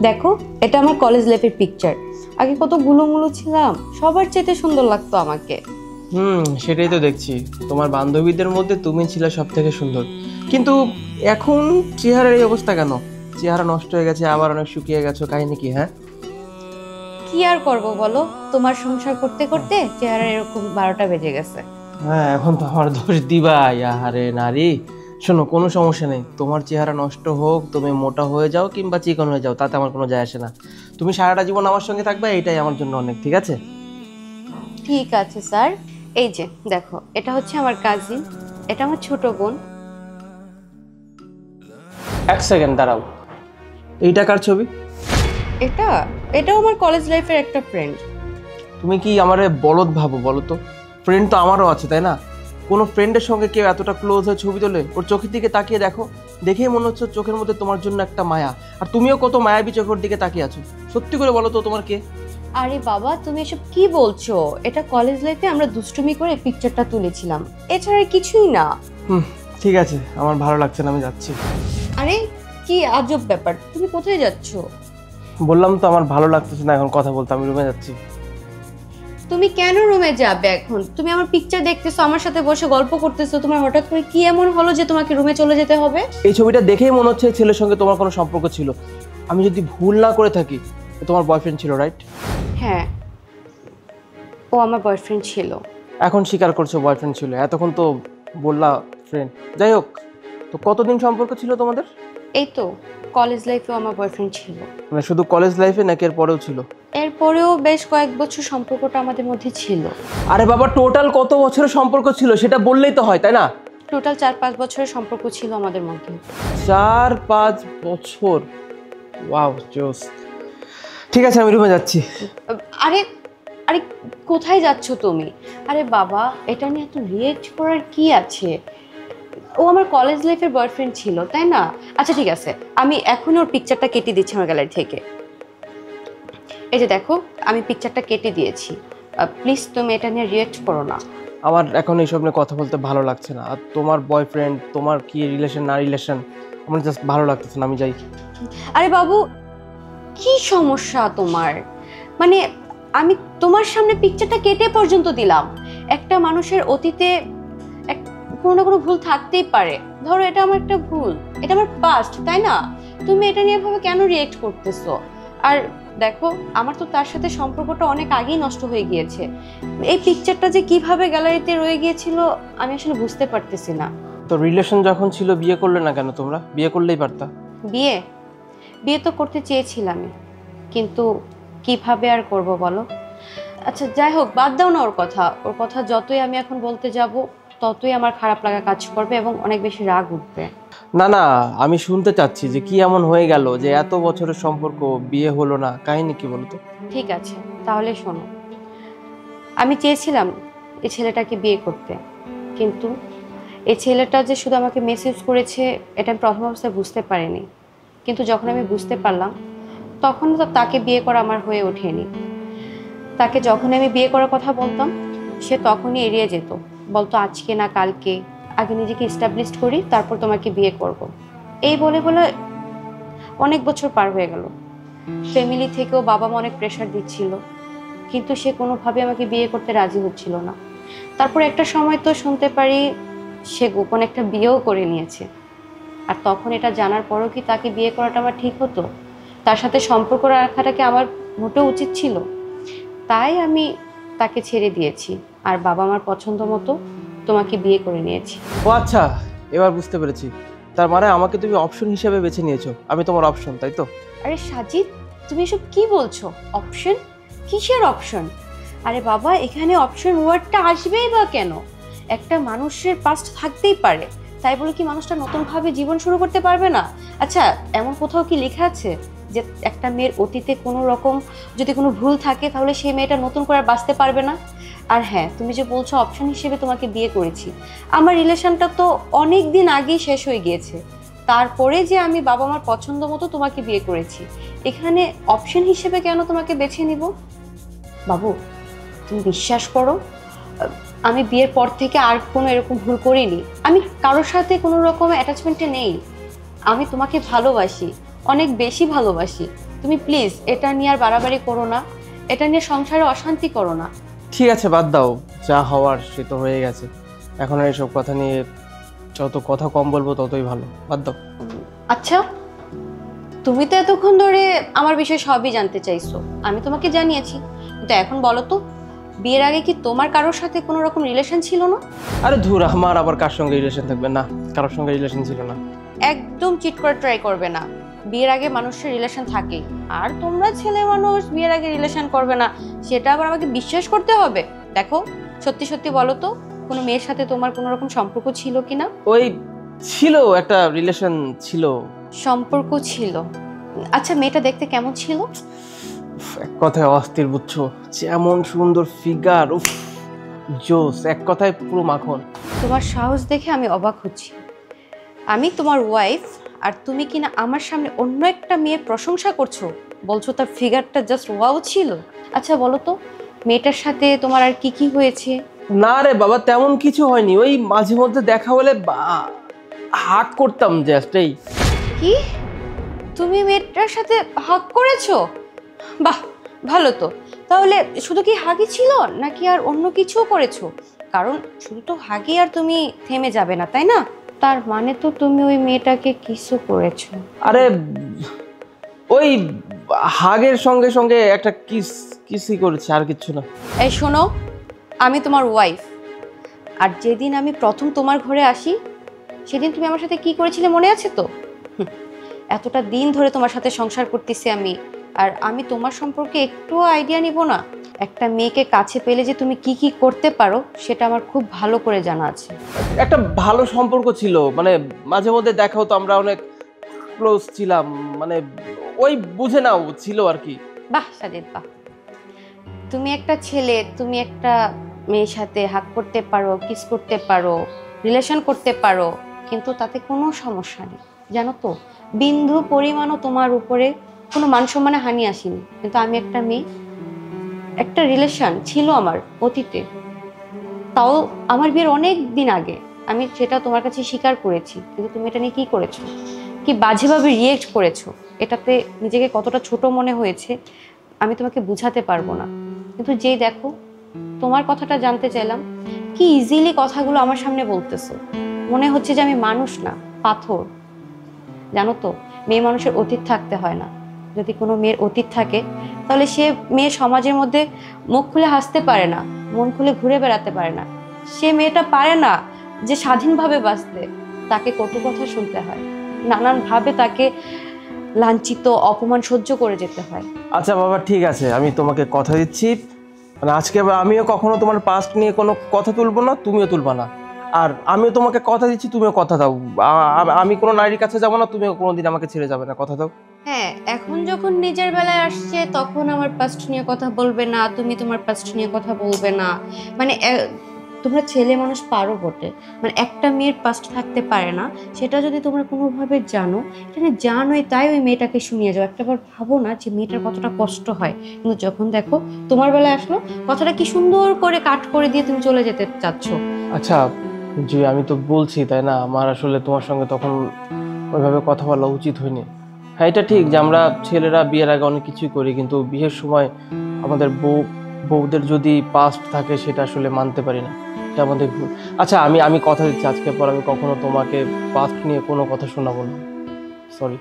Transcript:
দেখো, এটা আমার কলেজ লাইফের পিকচার। আগে কত গুলোমুলো ছিলাম, সবার চাইতে সুন্দর লাগতো আমাকে। সেটাই তো দেখছি, তোমার বান্ধবীদের মধ্যে তুমি ছিলে সব থেকে সুন্দর। কিন্তু এখন চেহারার এই অবস্থা কেন? চেহারা নষ্ট হয়ে গেছে, আবার অনেক শুকিয়ে গেছো, কাহিনী কি? হ্যাঁ, কি আর করব বলো, তোমার সংসার করতে করতে চেহারা এরকম 12টা বেজে গেছে। হ্যাঁ, এখন তো আমার দোষ দিবা। আরে নারী, শোনো, কোনো সমস্যা নেই, তোমার চেহারা নষ্ট হোক, তুমি মোটা হয়ে যাও কিংবা চিকন হয়ে যাও, তাতে আমার কোনো যায় আসে না। তুমি সারাটা জীবন আমার সঙ্গে থাকবে, এটাই আমার জন্য অনেক। ঠিক আছে? ঠিক আছে স্যার। এই যে দেখো, এটা হচ্ছে আমার কাজিন, এটা আমার ছোট বোন। এক সেকেন্ড দাঁড়াও, এই টাকার ছবি? এটা এটাও আমার কলেজ লাইফের একটা ফ্রেন্ড। তুমি কি আমারে বলদ ভাবো বলো তো? ফ্রেন্ড তো আমারও আছে, তাই না? কোনো ফ্রেন্ডের সঙ্গে কেউ এতটা ক্লোজ হয়ে ছবি তোলে? ওর চোখের দিকে তাকিয়ে দেখো, দেখেই মনে হচ্ছে চোখের মধ্যে তোমার জন্য একটা মায়া। আর তুমিও কত মায়াবী চোখের দিকে তাকিয়ে আছো। সত্যি করে বলো তো, তোমার কে? আরে বাবা, তুমি এসব কি বলছো? এটা কলেজ লাইফে আমরা দুষ্টুমি করে পিকচারটা তুলেছিলাম, এছাড়া আর কিছুই না। ঠিক আছে, আমার ভালো লাগছে না, আমি যাচ্ছি। আরে কি আজব ব্যাপার, তুমি কোথায় যাচ্ছো? বললাম তো আমার ভালো লাগতেছে না এখন কথা বলতে, আমি রুমে যাচ্ছি। তুমি কেন রুমে যাবে এখন? তুমি আমার পিকচার দেখতেছো, আমার সাথে বসে গল্প করতেছো, তোমার হঠাৎ করে কি এমন হলো যে তোমাকে রুমে চলে যেতে হবে? এই ছবিটা দেখেই মনে হচ্ছে এই ছেলের সঙ্গে তোমার কোনো সম্পর্ক ছিল। আমি যদি ভুল না করে থাকি, তো তোমার বয়ফ্রেন্ড ছিল, রাইট? হ্যাঁ, ও আমার বয়ফ্রেন্ড ছিল। এখন স্বীকার করছো বয়ফ্রেন্ড ছিল, এতক্ষণ তো বললা ফ্রেন্ড। যাই হোক, তো কতদিন সম্পর্ক ছিল তোমাদের? এই তো কলেজ লাইফেও আমার বয়ফ্রেন্ড ছিল। মানে শুধু কলেজ লাইফে নাকি এর পরেও ছিল? এরপরেও বেশ কয়েক বছর সম্পর্কটা আমাদের মধ্যে ছিল। আরে বাবা, টোটাল কত বছরের সম্পর্ক ছিল সেটা বললেই তো হয়, তাই না? টোটাল 4-5 বছরের সম্পর্ক ছিল আমাদের মধ্যে। 4-5 বছর? ওয়াও, জোস। ঠিক আছে, আমি রুমে যাচ্ছি। আরে আরে কোথায় যাচ্ছ তুমি? আরে বাবা, এটা নিয়ে এত রিয়েক্ট করার কি আছে? ও আমার কলেজ লাইফের বয়ফ্রেন্ড ছিল, তাই না? আচ্ছা ঠিক আছে, আমি এখন ওর পিকচারটা কেটে দিচ্ছি আমার গ্যালারি থেকে। এই যে দেখো, আমি পিকচারটা কেটে দিয়েছি। প্লিজ তুমি এটা নিয়ে রিয়েক্ট করো না। আমার এখন এইসব নিয়ে কথা বলতে ভালো লাগছে না। আর তোমার বয়ফ্রেন্ড, তোমার কি রিলেশন না রিলেশন, আমার জাস্ট ভালো লাগতেছে না, আমি যাই। আরে বাবু, কি সমস্যা তোমার? মানে আমি তোমার সামনে পিকচারটা কেটে পর্যন্ত দিলাম। একটা মানুষের অতীতে কোনো না কোনো ভুল থাকতেই পারে। ধরো এটা আমার একটা ভুল, এটা আমার পাস্ট, তাই না? তুমি এটা নিয়ে ভাবে কেন রিয়েক্ট করতেছো? আর দেখো, আমার তো তার সাথে সম্পর্কটা অনেক আগেই নষ্ট হয়ে গিয়েছে। এই পিকচারটা যে কিভাবে গ্যালারিতে রয়ে গিয়েছিল আমি আসলে বুঝতে পারতেছি না। তো রিলেশন যখন ছিল, বিয়ে করলে না কেন? তোমরা বিয়ে করলেই পারতা। বিয়ে বিয়ে তো করতে চেয়েছিলামই, কিন্তু কিভাবে আর করব বলো? আচ্ছা যাই হোক, বাদ দাও না ওর কথা। ওর কথা যতই আমি এখন বলতে যাব, ততই আমার খারাপ লাগা কাজ করবে এবং অনেক বেশি রাগ উঠবে। না না, আমি শুনতে চাচ্ছি যে কি এমন হয়ে গেল যে এত বছরের সম্পর্ক বিয়ে হলো না, কাহিনী কি বলতো? ঠিক আছে, তাহলে শোনো। আমি চেয়েছিলাম এই ছেলেটাকে বিয়ে করতে, কিন্তু এই ছেলেটা যে শুধু আমাকে মেসেজ করেছে এটা আমি প্রথম অবস্থায় বুঝতে পারিনি। কিন্তু যখন আমি বুঝতে পারলাম, তখন তো তাকে বিয়ে করা আমার হয়ে ওঠেনি। তাকে যখন আমি বিয়ে করার কথা বলতাম, সে তখনই এড়িয়ে যেত, বলতো আজকে না কালকে, আগে নিজেকে এস্টাবলিশ করি তারপর তোমাকে বিয়ে করব। এই বলে বলে অনেক বছর পার হয়ে গেল। ফ্যামিলি থেকেও বাবা মা অনেক প্রেশার দিচ্ছিল, কিন্তু সে কোনোভাবে আমাকে বিয়ে করতে রাজি হচ্ছিল না। তারপর একটা সময় তো শুনতে পারি সে গোপন একটা বিয়েও করে নিয়েছে। আর তখন এটা জানার পরও কি তাকে বিয়ে করাটা আমার ঠিক হতো? তার সাথে সম্পর্ক রাখাটা কি আমার মোটেও উচিত ছিল? তাই আমি তাকে ছেড়ে দিয়েছি, আর বাবা আমার পছন্দ মতো তোমাকে বিয়ে করে নিয়েছি। ও আচ্ছা, এবার বুঝতে পেরেছি। তার মানে আমাকে তুমি অপশন হিসেবে বেছে নিয়েছো, আমি তোমার অপশন, তাই তো? আরে সাজিদ, তুমি এসব কি বলছো? অপশন? কিসের অপশন? আরে বাবা, এখানে অপশন ওয়ার্ডটা আসবেই বা কেন? একটা মানুষের পাস্ট থাকতেই পারে, তাই বলে কি মানুষটা নতুনভাবে জীবন শুরু করতে পারবে না? আচ্ছা, এমন কোথাও কি লেখা আছে যে একটা মেয়ের অতীতে কোনো রকম যদি কোনো ভুল থাকে তাহলে সেই মেয়েটা নতুন করে আর বাঁচতে পারবে না? আর হ্যাঁ, তুমি যে বলছো অপশন হিসেবে তোমাকে বিয়ে করেছি, আমার রিলেশনটা তো অনেক দিন আগেই শেষ হয়ে গিয়েছে। তারপরে যে আমি বাবা মার পছন্দ মতো তোমাকে বিয়ে করেছি, এখানে অপশন হিসেবে কেন তোমাকে বেছে নিব? বাবু, তুমি বিশ্বাস করো, আমি বিয়ের পর থেকে আর কোনো এরকম ভুল করিনি। আমি কারোর সাথে কোনো রকম অ্যাটাচমেন্টে নেই। আমি তোমাকে ভালোবাসি, অনেক বেশি ভালোবাসি। তুমি প্লিজ এটা নিয়ে আর বাড়াবাড়ি করো না, এটা নিয়ে সংসারে অশান্তি করো না। ঠিক আছে, বাদ দাও, যা হওয়ার সে তো হয়ে গেছে। এখন আর এসব কথা নিয়ে যত কথা কম বলবো ততই ভালো, বাদ দাও। আচ্ছা, তুমি তো এতক্ষণ ধরে আমার বিষয়ে সবই জানতে চাইছো, আমি তোমাকে জানিয়েছি, কিন্তু এখন বলো তো, বিয়ের আগে কি তোমার কারোর সাথে কোনো রকম রিলেশন ছিল না? আরে ধুর, আমার আবার কার সঙ্গে রিলেশন থাকবে? না, কারোর সঙ্গে রিলেশন ছিল না। একদম চিট করে ট্রাই করবে না, বিয়ের আগে মানুষের রিলেশন থাকে, আর তোমরা ছেলে মানুষ বিয়ের আগে রিলেশন করবে না সেটা আবার আমাকে বিশ্বাস করতে হবে? দেখো, সত্যি সত্যি বলো তো, কোনো মেয়ের সাথে তোমার কোনো রকম সম্পর্ক ছিল কিনা? ওই ছিল, একটা রিলেশন ছিল। সম্পর্ক ছিল? আচ্ছা, মেয়েটা দেখতে কেমন ছিল? এক কথায় অস্থির, বুঝছো? যেমন সুন্দর ফিগার, উফ জোস, এক কথায় পুরো মাখন। তোমার সাহস দেখে আমি অবাক হচ্ছি। আমি তোমার ওয়াইফ, আর তুমি কিনা আমার সামনে অন্য একটা মেয়ের প্রশংসা করছো, বলছো তার ফিগারটা জাস্ট ওয়াও ছিল। আচ্ছা বলো তো, মেয়েটার সাথে তোমার আর কি কি হয়েছে? না রে বাবা, তেমন কিছু হয়নি, ওই মাঝে মধ্যে দেখা হলে হাক করতাম জাস্ট, এই। কি, তুমি মেয়েটার সাথে হাগ করেছো? বাহ, ভালো তো। তাহলে শুধু কি হাগই ছিল নাকি আর অন্য কিছুও করেছো? কারণ শুধু তো হাগি আর তুমি থেমে যাবে না, তাই না? তার মানে তো তুমি ওই মেয়েটাকে কিছু করেছো? আরে ওই হাগের সঙ্গে সঙ্গে একটা কিসই করেছে, আর কিছু না। এই শোনো, আমি তোমার ওয়াইফ, আর যেদিন আমি প্রথম তোমার ঘরে আসি সেদিন তুমি আমার সাথে কি করেছিলে মনে আছে তো? এতটা দিন ধরে তোমার সাথে সংসার করতেছি আমি, আর আমি তোমার সম্পর্কে একটুও আইডিয়া নিব না? একটা মেয়েকে কাছে পেলে যে তুমি কি কি করতে পারো সেটা আমার খুব ভালো করে জানা আছে। একটা ভালো সম্পর্ক ছিল, মানে মাঝে মধ্যে দেখা হতো, আমরা অনেক ক্লোজ ছিলাম, মানে ওই বুঝে নাও ছিল আর কি। বাহ সাজিদ, বাহ। তুমি একটা ছেলে, তুমি একটা মেয়ের সাথে হাগ করতে পারো, কিস করতে পারো, রিলেশন করতে পারো, কিন্তু তাতে কোনো সমস্যা নেই, জানো তো? বিন্দু পরিমাণও তোমার উপরে কোনো মান সম্মানে হানি আসেনি। কিন্তু আমি একটা মেয়ে, একটা রিলেশন ছিল আমার অতীতে, তাও আমার বিয়ের অনেক দিন আগে, আমি সেটা তোমার কাছে স্বীকার করেছি, কিন্তু তুমি এটা নিয়ে কী করেছো, কি বাজেভাবে রিয়েক্ট করেছো, এটাতে নিজেকে কতটা ছোট মনে হয়েছে আমি তোমাকে বুঝাতে পারবো না। কিন্তু যেই দেখো, তোমার কথাটা জানতে চাইলাম, কি ইজিলি কথাগুলো আমার সামনে বলতেছো, মনে হচ্ছে যে আমি মানুষ না, পাথর। জানো তো, মেয়ে মানুষের অতীত থাকতে হয় না। যদি কোনো মেয়ের অতীত থাকে তাহলে সে মেয়ে সমাজের মধ্যে মুখ খুলে হাসতে পারে না, মন খুলে ঘুরে বেড়াতে পারে না। সে মেয়েটা পারে না যে স্বাধীনভাবে বাঁচতে, তাকে কটু কথা শুনতে হয়, নানানভাবে তাকে লাঞ্ছিত অপমান সহ্য করে যেতে হয়। আচ্ছা বাবা, ঠিক আছে, আমি তোমাকে কথা দিচ্ছি, মানে আজকে আমিও কখনো তোমার পাস্ট নিয়ে কোনো কথা তুলবো না, তুমিও তুলবা না। আর আমিও তোমাকে কথা দিচ্ছি, তুমিও কথা দাও, আমি কোনো নারীর কাছে যাবো না, তুমিও কোনোদিন আমাকে ছেড়ে যাবে না, কথা দাও। হ্যাঁ, এখন যখন নিজের বেলায় আসছে তখন আমার পাস্ট নিয়ে কথা বলবে না, তুমি তোমার পাস্ট নিয়ে কথা বলবে না। মানে তোমরা ছেলে মানুষ পারো বটে, মানে একটা মেয়ের পাস্ট থাকতে পারে না সেটা যদি তোমরা কোনোভাবে জানো, এটা জানোই তাই ওই মেয়েটাকে শুনিয়ে যাও। একটাবার ভাবো না যে মেয়েটার কতটা কষ্ট হয়, কিন্তু যখন দেখো তোমার বেলায় আসলো, কথাটা কি সুন্দর করে কাট করে দিয়ে তুমি চলে যেতে চাচ্ছ। আচ্ছা জি, আমি তো বলছি তাই না, আমার আসলে তোমার সঙ্গে তখন ওইভাবে কথা বলা উচিত হয়নি। হ্যাঁ, এটা ঠিক যে আমরা ছেলেরা বিয়ের আগে অনেক কিছুই করি, কিন্তু বিয়ের সময় আমাদের বউদের যদি পাস্ট থাকে সেটা আসলে মানতে পারি না, এটা আমাদের ভুল। আচ্ছা, আমি কথা দিচ্ছি, আজকের পর আমি কখনো তোমাকে পাস্ট নিয়ে কোনো কথা শোনাবো না, সরি।